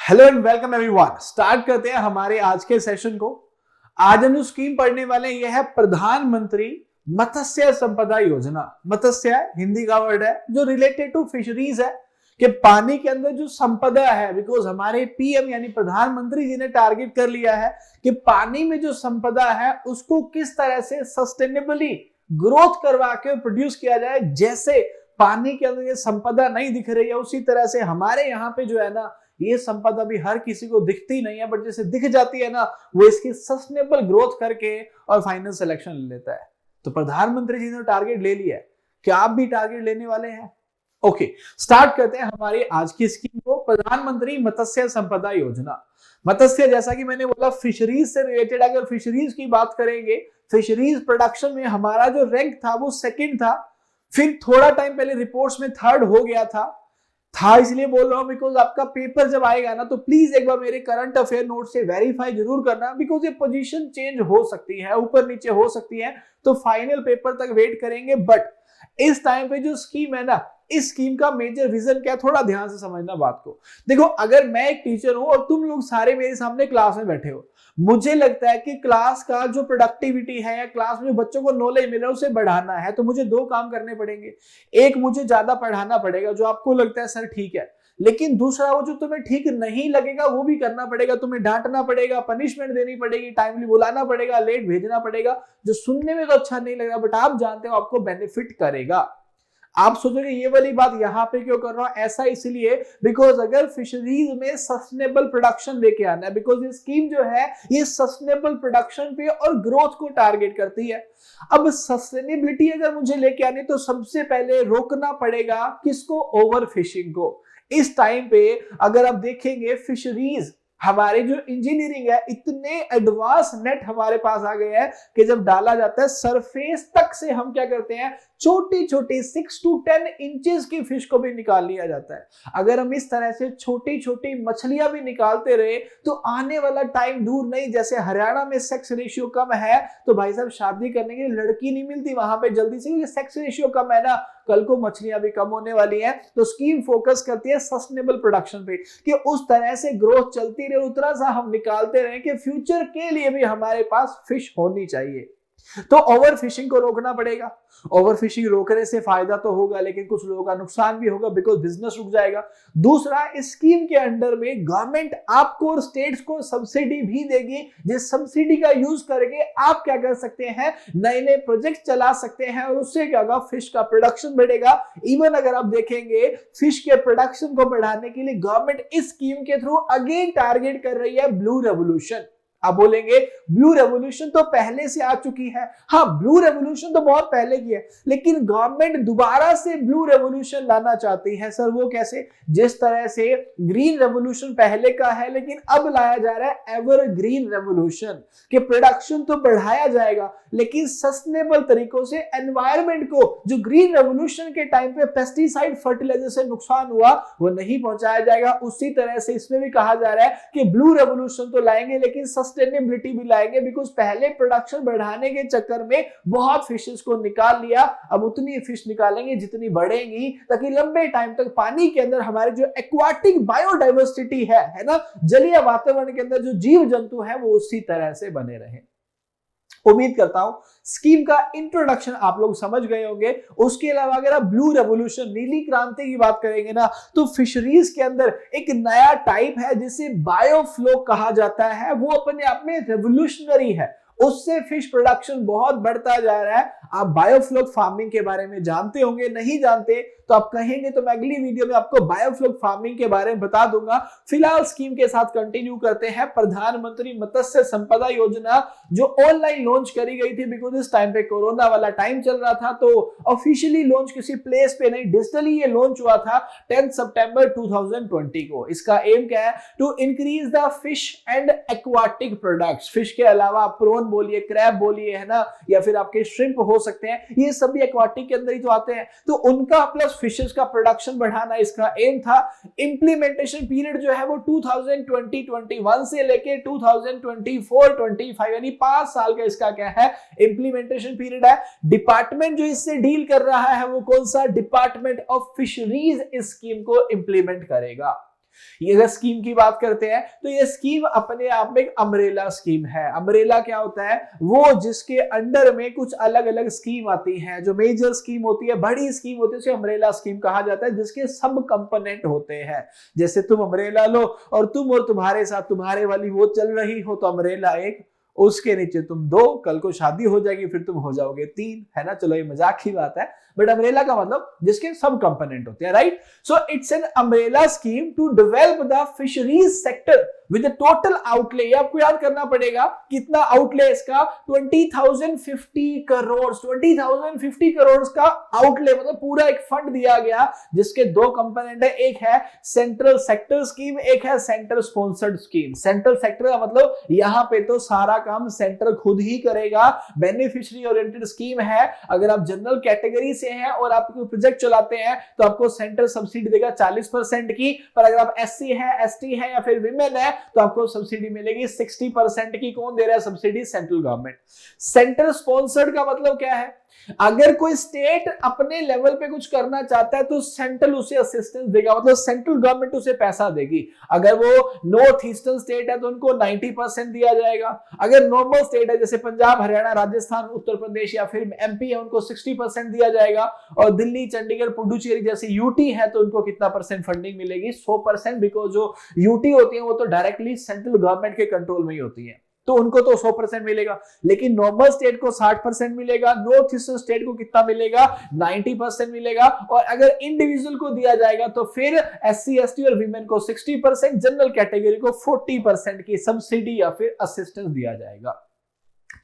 Hello and welcome everyone. Start करते हैं हमारे आज के सेशन को। आज हम जो स्कीम पढ़ने वाले हैं यह है प्रधानमंत्री मत्स्य संपदा योजना। मत्स्य हिंदी का वर्ड है जो रिलेटेड टू फिशरीज है कि पानी के अंदर जो संपदा है, बिकॉज हमारे पीएम यानी प्रधानमंत्री जी ने टारगेट कर लिया है कि पानी में जो संपदा है उसको किस तरह से सस्टेनेबली ग्रोथ करवा के प्रोड्यूस किया जाए। जैसे पानी के अंदर ये संपदा नहीं दिख रही है उसी तरह से हमारे यहाँ पे जो है ना ये संपदा भी हर किसी को दिखती नहीं है, बट जैसे दिख जाती है ना वो इसकी सस्टेनेबल ग्रोथ करके और फाइनल सिलेक्शन ले लेता है। तो प्रधानमंत्री जी ने टारगेट ले लिया है, क्या आप भी टारगेट लेने वाले हैं? ओके, स्टार्ट करते हैं हमारी आज की स्कीम को। प्रधानमंत्री मत्स्य संपदा योजना। मत्स्य जैसा कि मैंने बोला फिशरीज से रिलेटेड। अगर फिशरीज की बात करेंगे, फिशरीज प्रोडक्शन में हमारा जो रैंक था वो सेकंड था, फिर थोड़ा टाइम पहले रिपोर्ट्स में थर्ड हो गया था इसलिए बोल रहा हूं बिकॉज आपका पेपर जब आएगा ना तो प्लीज एक बार मेरे करंट अफेयर नोट से वेरीफाई जरूर करना, बिकॉज ये पोजीशन चेंज हो सकती है, ऊपर नीचे हो सकती है, तो फाइनल पेपर तक वेट करेंगे। बट इस टाइम पे जो स्कीम है ना, इस स्कीम का मेजर विजन क्या है, थोड़ा ध्यान से समझना बात को। देखो, अगर मैं एक टीचर हूं और तुम लोग सारे मेरे सामने क्लास में बैठे हो, मुझे लगता है कि क्लास का जो प्रोडक्टिविटी है या क्लास में बच्चों को नॉलेज मिल रहा है उसे बढ़ाना है, तो मुझे दो काम करने पड़ेंगे। एक, मुझे ज्यादा पढ़ाना पड़ेगा जो आपको लगता है सर ठीक है, लेकिन दूसरा वो जो तुम्हें ठीक नहीं लगेगा वो भी करना पड़ेगा। तुम्हें डांटना पड़ेगा, पनिशमेंट देनी पड़ेगी, टाइमली बुलाना पड़ेगा, लेट भेजना पड़ेगा, जो सुनने में तो अच्छा नहीं लग रहा बट आप जानते हो आपको बेनिफिट करेगा। आप सोचोगे ये वाली बात यहां पे क्यों कर रहा हूं, ऐसा इसलिए बिकॉज अगर फिशरीज में सस्टेनेबल प्रोडक्शन लेके आना है, बिकॉज ये स्कीम जो है ये सस्टेनेबल प्रोडक्शन पे और ग्रोथ को टारगेट करती है। अब सस्टेनेबिलिटी अगर मुझे लेके आनी तो सबसे पहले रोकना पड़ेगा किसको? ओवर फिशिंग को। इस टाइम पे अगर आप देखेंगे फिशरीज, हमारे जो इंजीनियरिंग है, इतने एडवांस नेट हमारे पास आ गए हैं कि जब डाला जाता है सरफेस तक से हम क्या करते हैं, छोटी छोटी 6 to 10 इंचेस की फिश को भी निकाल लिया जाता है। अगर हम इस तरह से छोटी छोटी मछलियां भी निकालते रहे तो आने वाला टाइम दूर नहीं, जैसे हरियाणा में सेक्स रेशियो कम है तो भाई साहब शादी करने के लिए लड़की नहीं मिलती वहां पे जल्दी से, क्योंकि सेक्स रेशियो कम है ना, कल को मछलियां भी कम होने वाली हैं। तो स्कीम फोकस करती है सस्टेनेबल प्रोडक्शन पे कि उस तरह से ग्रोथ चलती रहे, उतना सा हम निकालते रहे कि फ्यूचर के लिए भी हमारे पास फिश होनी चाहिए। तो ओवर फिशिंग को रोकना पड़ेगा। ओवर फिशिंग रोकने से फायदा तो होगा लेकिन कुछ लोगों का नुकसान भी होगा, बिकॉज बिजनेस रुक जाएगा। दूसरा, इस स्कीम के अंडर में गवर्नमेंट आपको और स्टेट्स को सब्सिडी भी देगी, जिस सब्सिडी का यूज करके आप क्या कर सकते हैं, नए नए प्रोजेक्ट चला सकते हैं और उससे क्या होगा, फिश का प्रोडक्शन बढ़ेगा। इवन अगर आप देखेंगे फिश के प्रोडक्शन को बढ़ाने के लिए गवर्नमेंट इस स्कीम के थ्रू अगेन टारगेट कर रही है ब्लू रेवोल्यूशन। आप बोलेंगे ब्लू रेवोल्यूशन तो पहले से आ चुकी है। हाँ, ब्लू रेवोल्यूशन तो बहुत पहले की है, लेकिन गवर्नमेंट दोबारा से ब्लू रेवोल्यूशन लाना चाहती है। सर वो कैसे? जिस तरह से ग्रीन रेवोल्यूशन पहले का है लेकिन अब लाया जा रहा है एवर ग्रीन रेवोल्यूशन, कि प्रोडक्शन तो बढ़ाया जाएगा लेकिन सस्टेनेबल तरीकों से एनवायरमेंट को, जो ग्रीन रेवोल्यूशन के टाइम पे पेस्टिसाइड फर्टिलाइजर से नुकसान हुआ वो नहीं पहुंचाया जाएगा। उसी तरह से इसमें भी कहा जा रहा है कि ब्लू रेवोल्यूशन तो लाएंगे लेकिन सस्टेनेबिलिटी भी लाएंगे, बिकॉज पहले प्रोडक्शन बढ़ाने के चक्कर में बहुत फिशेस को निकाल लिया, अब उतनी फिश निकालेंगे जितनी बढ़ेंगी, ताकि लंबे टाइम तक पानी के अंदर हमारे जो एक्वाटिक बायोडाइवर्सिटी है ना, जलीय वातावरण के अंदर जो जीव जंतु है वो उसी तरह से बने रहे। उम्मीद करता हूं स्कीम का इंट्रोडक्शन आप लोग समझ गए होंगे। उसके अलावा अगर आप ब्लू रेवोल्यूशन, नीली क्रांति की बात करेंगे ना, तो फिशरीज के अंदर एक नया टाइप है जिसे बायोफ्लो कहा जाता है। वो अपने आप में रेवोल्यूशनरी है, उससे फिश प्रोडक्शन बहुत बढ़ता जा रहा है। आप बायोफ्लोक फार्मिंग के बारे में जानते होंगे, नहीं जानते तो आप कहेंगे तो मैं अगली वीडियो में आपको बायोफ्लोक फार्मिंग के बारे में बता दूंगा। फिलहाल स्कीम के साथ कंटिन्यू करते हैं। प्रधानमंत्री मत्स्य संपदा योजना जो ऑनलाइन लॉन्च करी गई थी, बिकॉज इस टाइम पे कोरोना वाला टाइम चल रहा था, तो ऑफिशियली लॉन्च किसी प्लेस पे नहीं, डिजिटली ये लॉन्च हुआ था 10 सितंबर 2020 को। इसका एम क्या है? To increase the fish and aquatic products. Fish के अलावा प्रोन बोलिए, क्रैब बोलिए, है ना, या फिर आपके श्रिम्प हो सकते हैं, ये सभी एक्वाटिक के अंदर ही तो आते हैं, तो उनका प्लस फिशेस का प्रोडक्शन बढ़ाना इसका एम था। इंप्लीमेंटेशन पीरियड जो है वो 2020-21 से लेके 2024-25 यानी 5 साल का इसका क्या है, इंप्लीमेंटेशन पीरियड है। डिपार्टमेंट जो इससे डील कर रहा है वो कौन सा? डिपार्टमेंट ऑफ फिशरीज इस स्कीम को इंप्लीमेंट करेगा। ये अगर स्कीम की बात करते हैं तो ये स्कीम अपने आप में एक अम्ब्रेला स्कीम है। अम्ब्रेला क्या होता है? वो जिसके अंडर में कुछ अलग अलग स्कीम आती हैं, जो मेजर स्कीम होती है, बड़ी स्कीम होती है, उसे अम्ब्रेला स्कीम कहा जाता है, जिसके सब कंपोनेंट होते हैं। जैसे तुम अम्ब्रेला लो और तुम और तुम्हारे साथ तुम्हारे वाली वो चल रही हो तो अम्ब्रेला एक, उसके नीचे तुम दो, कल को शादी हो जाएगी फिर तुम हो जाओगे तीन, है ना। चलो ये मजाक की बात है, बट अम्ब्रेला का मतलब जिसके सब कंपोनेंट होते हैं, right. So it's an umbrella scheme to develop the fisheries sector with total outlay. ये आपको याद करना पड़ेगा कितना आउटले इसका, 20,050 करोड़, 20,050 करोड़ का आउटले, मतलब पूरा एक फंड दिया गया जिसके दो कंपोनेंट है, एक है सेंट्रल सेक्टर स्कीम, एक है centre sponsored scheme. Central sector का मतलब यहां पे तो सारा काम सेंटर खुद ही करेगा, बेनिफिशियरी ओरिएंटेड स्कीम है। अगर आप जनरल कैटेगरी से हैं और आप कोई प्रोजेक्ट चलाते हैं तो आपको सेंटर सब्सिडी देगा 40% की, पर अगर आप एससी है, एसटी है या फिर विमेन है तो आपको सब्सिडी मिलेगी 60% की। कौन दे रहा है subsidy? Central government. Centre sponsored का मतलब क्या है? अगर कोई स्टेट अपने लेवल पे कुछ करना चाहता है तो सेंट्रल उसे असिस्टेंस देगा, मतलब सेंट्रल गवर्नमेंट उसे पैसा देगी। अगर वो नॉर्थ ईस्टर्न स्टेट है तो उनको 90% दिया जाएगा। अगर नॉर्मल स्टेट है जैसे पंजाब, हरियाणा, राजस्थान, उत्तर प्रदेश या फिर एमपी है, उनको 60% दिया जाएगा। और दिल्ली, चंडीगढ़, पुडुचेरी जैसे यूटी है तो उनको कितना परसेंट फंडिंग मिलेगी? 100%, बिकॉज जो यूटी होती है वो तो डायरेक्टली सेंट्रल गवर्नमेंट के कंट्रोल में ही होती है, तो उनको तो 100% मिलेगा। लेकिन नॉर्मल स्टेट को 60% मिलेगा, नॉर्थ ईस्टर्न स्टेट को कितना मिलेगा? 90% मिलेगा। और अगर इंडिविजुअल को दिया जाएगा तो फिर एससी, एसटी और वीमेन को 60%, जनरल कैटेगरी को 40% की सब्सिडी या फिर असिस्टेंस दिया जाएगा।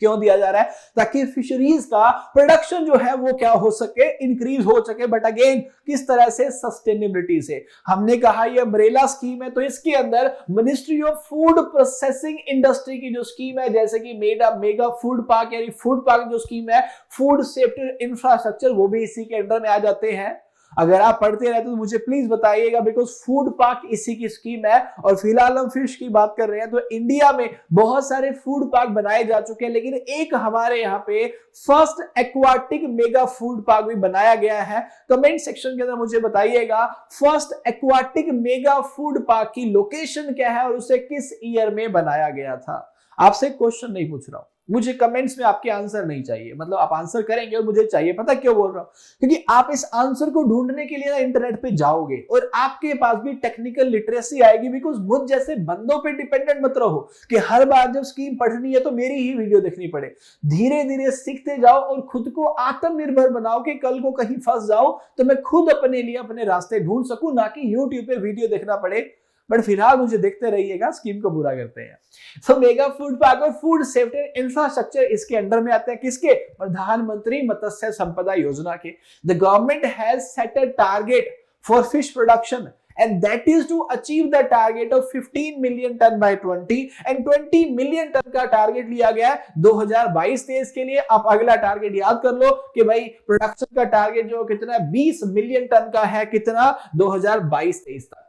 क्यों दिया जा रहा है? ताकि फिशरीज का प्रोडक्शन जो है वो क्या हो सके? इंक्रीज हो सके। बट अगेन किस तरह से? सस्टेनेबिलिटी से। हमने कहा ये अम्ब्रेला स्कीम है तो इसके अंदर ministry of food processing industry की जो स्कीम है, जैसे कि मेगा फूड पार्क यानी फूड पार्क जो स्कीम है, फूड सेफ्टी इंफ्रास्ट्रक्चर, वो भी इसी के अंडर में आ जाते हैं। अगर आप पढ़ते रहते तो मुझे प्लीज बताइएगा, बिकॉज फूड पार्क इसी की स्कीम है। और फिलहाल हम फिश की बात कर रहे हैं तो इंडिया में बहुत सारे फूड पार्क बनाए जा चुके हैं, लेकिन एक हमारे यहाँ पे first aquatic mega food park भी बनाया गया है। कमेंट सेक्शन के अंदर मुझे बताइएगा first aquatic mega food park की लोकेशन क्या है और उसे किस ईयर में बनाया गया था। आपसे क्वेश्चन नहीं पूछ रहा हूं, मुझे कमेंट्स में आपके आंसर नहीं चाहिए, मतलब आप आंसर करेंगे और मुझे चाहिए। पता क्यों बोल रहा हूं? क्योंकि आप इस आंसर को ढूंढने के लिए ना इंटरनेट पे जाओगे और आपके पास भी टेक्निकल लिटरेसी आएगी। बिकॉज मुझ जैसे बंदों पे डिपेंडेंट मत रहो कि हर बार जब स्कीम पढ़नी है तो मेरी ही वीडियो देखनी पड़े। धीरे धीरे सीखते जाओ और खुद को आत्मनिर्भर बनाओ कि कल को कहीं फंस जाओ तो मैं खुद अपने लिए अपने रास्ते ढूंढ सकूं, ना कि यूट्यूब पे वीडियो देखना पड़े। बट फिलहाल मुझे देखते रहिएगा, स्कीम को पूरा करते हैं। सो मेगा फूड पार्क और फूड सेफ्टी इंफ्रास्ट्रक्चर इसके अंडर में आते हैं। किसके? प्रधानमंत्री मत्स्य संपदा योजना के। The government has set a target for fish production and that is to achieve the target of 15 million ton by 20 and 20 million ton का टारगेट लिया गया है 2022-23 के लिए। आप अगला टारगेट याद कर लो कि भाई प्रोडक्शन का टारगेट जो कितना है 20 मिलियन टन का है, कितना? 2022-23 तक।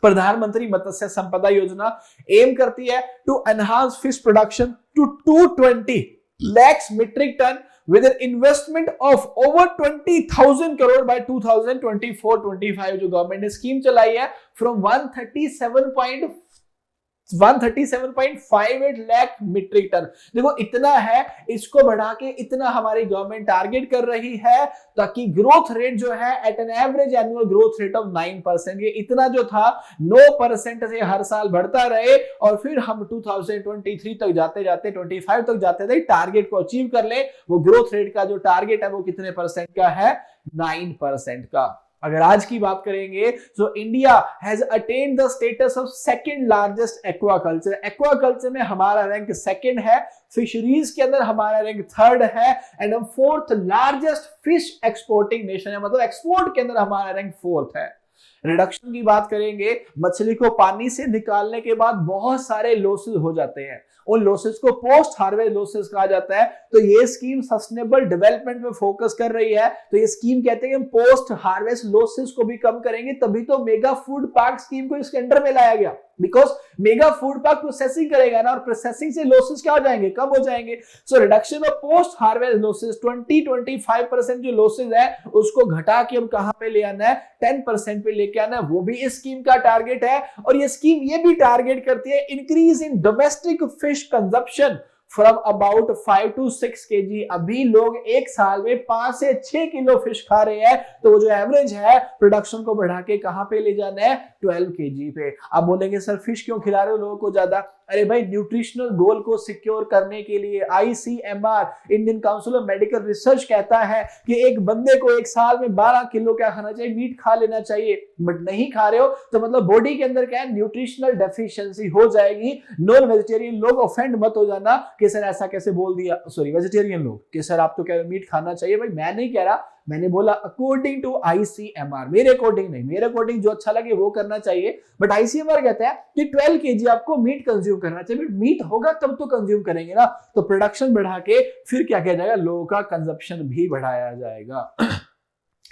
प्रधानमंत्री मत्स्य संपदा योजना एम करती है to enhance fish production to 220 lakhs metric ton with an investment of over 20,000 crore by 2024-25। जो गवर्नमेंट ने स्कीम चलाई है फ्रॉम 137.58 लाख मीट्रिक टन। देखो इतना है, इसको बढ़ा के इतना हमारी गवर्नमेंट टारगेट कर रही है ताकि ग्रोथ रेट जो है at an average annual growth rate of 9%, ये इतना जो था 9% से हर साल बढ़ता रहे और फिर हम 2023 तक जाते जाते 25 तक जाते थे टारगेट को अचीव कर ले। वो ग्रोथ रेट का जो टारगेट है वो कितने परसेंट का है? 9% का। अगर आज की बात करेंगे तो India has attend the status of second largest aquaculture. Aquaculture में हमारा रैंक सेकंड है, फिशरीज के अंदर हमारा रैंक थर्ड है एंड हम fourth largest fish exporting nation है, मतलब एक्सपोर्ट के अंदर हमारा रैंक फोर्थ है। रिडक्शन की बात करेंगे, मछली को पानी से निकालने के बाद बहुत सारे लॉसेस हो जाते हैं, उन लॉसेस को पोस्ट हार्वेस्ट लॉसेस कहा जाता है। तो ये स्कीम सस्टेनेबल डेवलपमेंट में फोकस कर रही है। तो ये स्कीम कहते हैं कि पोस्ट हार्वेस्ट लॉसेस को भी कम करेंगे, तभी तो मेगा फूड पार्क स्कीम को इसके अंडर में लाया गया। Because mega food park processing करेगा ना, और प्रोसेसिंग से लॉसेस क्या हो जाएंगे? कम हो जाएंगे। So reduction of post harvest losses 20-25% जो लॉसेस है उसको घटा के हम कहां पे ले आना है? 10% पे लेके क्या ना, वो भी इस स्कीम का टारगेट है। और ये स्कीम ये भी टारगेट करती है increase in domestic fish consumption from about 5 to 6 kg। अभी लोग एक साल में 5 से 6 किलो फिश खा रहे हैं, तो वो जो एवरेज है प्रोडक्शन को बढ़ा के कहां पे ले जाना है, 12 kg पे। आप बोलेंगे सर फिश क्यों खिला रहे हो लोगों को ज्यादा? अरे भाई, न्यूट्रिशनल गोल को सिक्योर करने के लिए ICMR, Indian council of medical research, कहता है कि एक बंदे को एक साल में 12 किलो क्या खाना चाहिए, मीट खा लेना चाहिए। बट नहीं खा रहे हो तो मतलब बॉडी के अंदर क्या है, न्यूट्रिशनल डेफिशिएंसी हो जाएगी। नॉन वेजिटेरियन लोग ऑफेंड मत हो जाना कि सर ऐसा कैसे बोल दिया, सॉरी वेजिटेरियन लोग, कि सर आप तो कह रहे हो मीट खाना चाहिए। भाई मैं नहीं कह रहा, मैंने बोला अकॉर्डिंग टू ICMR, मेरे अकॉर्डिंग नहीं, मेरे अकॉर्डिंग जो अच्छा लगे वो करना चाहिए। बट ICMR कहता है कि 12 kg आपको मीट कंज्यूम करना चाहिए। मीट होगा तब तो कंज्यूम करेंगे ना, तो प्रोडक्शन बढ़ा के फिर क्या किया जाएगा, लोगों का कंजप्शन भी बढ़ाया जाएगा।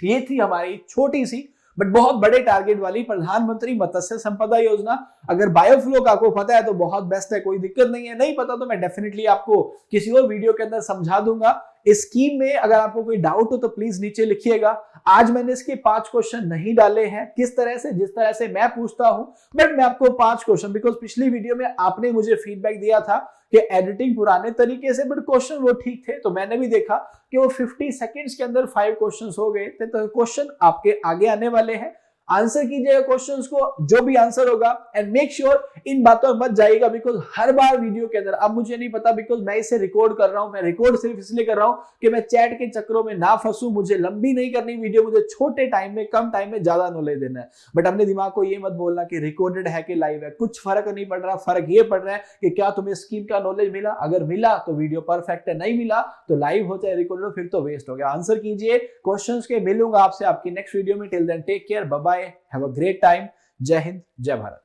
ये थी हमारी छोटी सी बट बहुत बड़े टारगेट वाली प्रधानमंत्री मत्स्य संपदा योजना। अगर बायोफ्लो का आपको पता है तो बहुत बेस्ट है, कोई दिक्कत नहीं है। नहीं पता तो मैं डेफिनेटली आपको किसी और वीडियो के अंदर समझा दूंगा। इस स्कीम में अगर आपको कोई डाउट हो तो प्लीज नीचे लिखिएगा। आज मैंने इसके 5 क्वेश्चन नहीं डाले हैं किस तरह से, जिस तरह से मैं पूछता हूं, बट मैं आपको 5 क्वेश्चन, बिकॉज पिछली वीडियो में आपने मुझे फीडबैक दिया था कि एडिटिंग पुराने तरीके से, बट क्वेश्चन वो ठीक थे, तो मैंने भी देखा कि वो 50 सेकंड्स के अंदर 5 क्वेश्चंस हो गए थे। तो क्वेश्चन आपके आगे आने वाले हैं, आंसर कीजिएगा क्वेश्चंस को, जो भी आंसर होगा। एंड मेक श्योर इन बातों में मत जाइएगा, बिकॉज हर बार वीडियो के अंदर, अब मुझे नहीं पता बिकॉज मैं इसे रिकॉर्ड कर रहा हूं, मैं रिकॉर्ड सिर्फ इसलिए कर रहा हूं कि मैं चैट के चक्करों में ना फंसूं। मुझे लंबी नहीं करनी वीडियो, मुझे छोटे टाइम में, कम टाइम में ज्यादा नॉलेज देना है। बट अपने दिमाग को ये मत बोलना कि रिकॉर्डेड है कि लाइव है, कुछ फर्क नहीं पड़ रहा। फर्क ये पड़ रहा है कि क्या तुम्हें स्कीम का नॉलेज मिला, अगर मिला तो वीडियो परफेक्ट है, नहीं मिला तो लाइव हो चाहे रिकॉर्डेड हो, फिर तो वेस्ट हो गया। आंसर कीजिए क्वेश्चंस के, मिलूंगा आपसे आपकी नेक्स्ट वीडियो में। Till then take care, bye bye, have a great time. जय हिंद, जय भारत।